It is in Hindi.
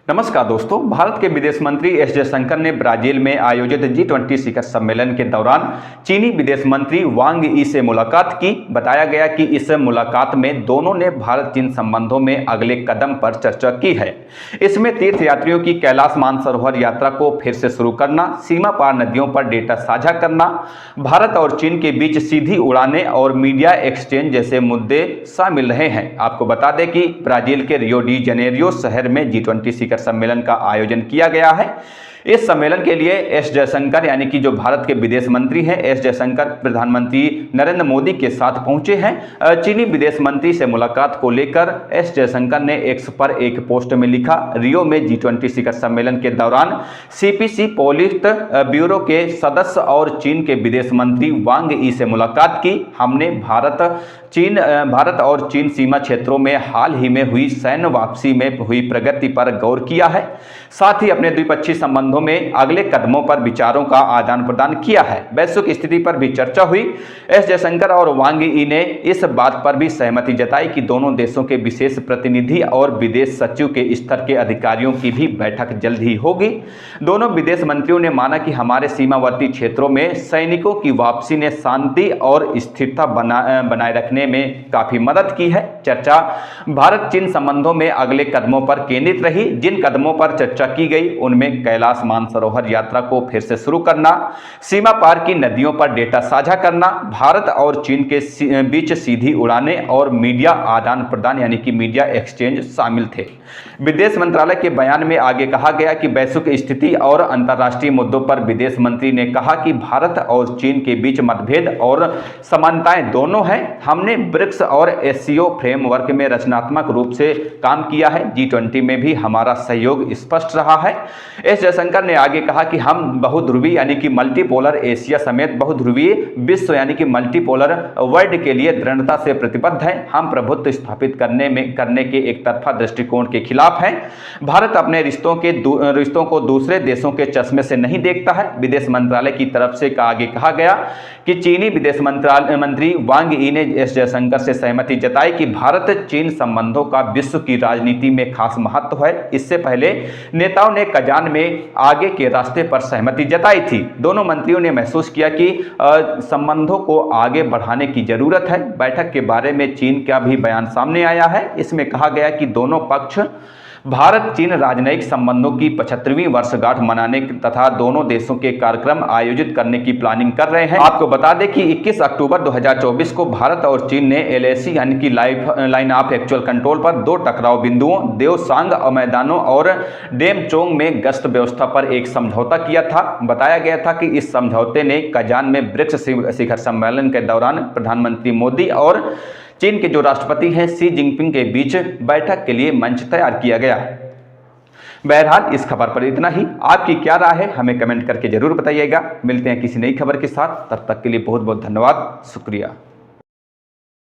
नमस्कार दोस्तों, भारत के विदेश मंत्री एस जयशंकर ने ब्राजील में आयोजित G20 शिखर सम्मेलन के दौरान चीनी विदेश मंत्री वांग यी से मुलाकात की। बताया गया कि इस मुलाकात में दोनों ने भारत चीन संबंधों में अगले कदम पर चर्चा की है। इसमें तीर्थयात्रियों की कैलाश मानसरोवर यात्रा को फिर से शुरू करना, सीमा पार नदियों पर डेटा साझा करना, भारत और चीन के बीच सीधी उड़ानें और मीडिया एक्सचेंज जैसे मुद्दे शामिल रहे हैं। आपको बता दें कि ब्राजील के रियो डी जनेरियो शहर में G20 शिखर सम्मेलन का आयोजन किया गया है। इस सम्मेलन के लिए एस जयशंकर यानी कि जो भारत के विदेश मंत्री हैं, एस जयशंकर प्रधानमंत्री नरेंद्र मोदी के साथ पहुंचे हैं। चीनी विदेश मंत्री से मुलाकात को लेकर एस जयशंकर ने एक्स पर एक पोस्ट में लिखा, रियो में G20 शिखर सम्मेलन के दौरान सीपीसी पोलिट ब्यूरो के सदस्य और चीन के विदेश मंत्री वांग यी से मुलाकात की। हमने भारत और चीन सीमा क्षेत्रों में हाल ही में हुई सैन्य वापसी में हुई प्रगति पर गौर किया है, साथ ही अपने द्विपक्षीय संबंधों में अगले कदमों पर विचारों का आदान प्रदान किया है। वैश्विक स्थिति पर भी चर्चा हुई। एस जयशंकर और वांग यी ने इस बात पर भी सहमति जताई कि दोनों देशों के विशेष प्रतिनिधि और विदेश सचिव के स्तर के अधिकारियों की भी बैठक जल्द ही होगी। दोनों विदेश मंत्रियों ने माना कि हमारे सीमावर्ती क्षेत्रों में सैनिकों की वापसी ने शांति और स्थिरता बनाए रखने में काफी मदद की है। चर्चा भारत चीन संबंधों में अगले कदमों पर केंद्रित रही। जिन कदमों पर चर्चा की गई उनमें कैलाश मानसरोवर यात्रा को फिर से शुरू करना, सीमा पार की नदियों पर डेटा साझा करना, भारत और चीन के बीच सीधी उड़ानें और मीडिया आदान प्रदान यानी कि मीडिया एक्सचेंज शामिल थे। विदेश मंत्रालय के बयान में आगे कहा गया कि वैश्विक स्थिति और अंतर्राष्ट्रीय मुद्दों पर विदेश मंत्री ने कहा कि भारत और चीन के बीच मतभेद और समानताएं दोनों हैं। हमने ब्रिक्स और एससीओ फ्रेमवर्क में रचनात्मक रूप से काम किया है। G20 में भी हमारा सहयोग स्पष्ट रहा है। एस जयशंकर ने आगे कहा कि हम बहुध्रुवीय यानी कि मल्टीपोलर एशिया समेत बहुध्रुवीय विश्व यानी कि मल्टीपोलर वर्ल्ड के लिए दृढ़ता से प्रतिबद्ध हैं। हम प्रभुत्व स्थापित करने के एक तरफा दृष्टिकोण के खिलाफ हैं। भारत अपने रिश्तों को दूसरे देशों के चश्मे से नहीं देखता है। विदेश मंत्रालय की तरफ से आगे कहा गया कि चीनी विदेश मंत्री वांग यी ने एस जयशंकर से सहमति जताई कि भारत चीन संबंधों का विश्व की राजनीति में खास महत्व है। इससे पहले नेताओं ने कजान में आगे के रास्ते पर सहमति जताई थी। दोनों मंत्रियों ने महसूस किया कि संबंधों को आगे बढ़ाने की जरूरत है। बैठक के बारे में चीन का भी बयान सामने आया है। इसमें कहा गया कि दोनों पक्ष भारत चीन राजनयिक संबंधों की 75वीं वर्षगांठ मनाने तथा दोनों देशों के कार्यक्रम आयोजित करने की प्लानिंग कर रहे हैं। आपको बता दें कि 21 अक्टूबर 2024 को भारत और चीन ने LAC यानी कि लाइन ऑफ एक्चुअल कंट्रोल पर 2 टकराव बिंदुओं देवसांग मैदानों और डेमचोंग में गश्त व्यवस्था पर एक समझौता किया था। बताया गया था कि इस समझौते ने कजान में ब्रिक्स शिखर सम्मेलन के दौरान प्रधानमंत्री मोदी और चीन के जो राष्ट्रपति हैं शी जिनपिंग के बीच बैठक के लिए मंच तैयार किया गया। बहरहाल इस खबर पर इतना ही। आपकी क्या राय है हमें कमेंट करके जरूर बताइएगा। मिलते हैं किसी नई खबर के साथ, तब तक के लिए बहुत बहुत धन्यवाद, शुक्रिया।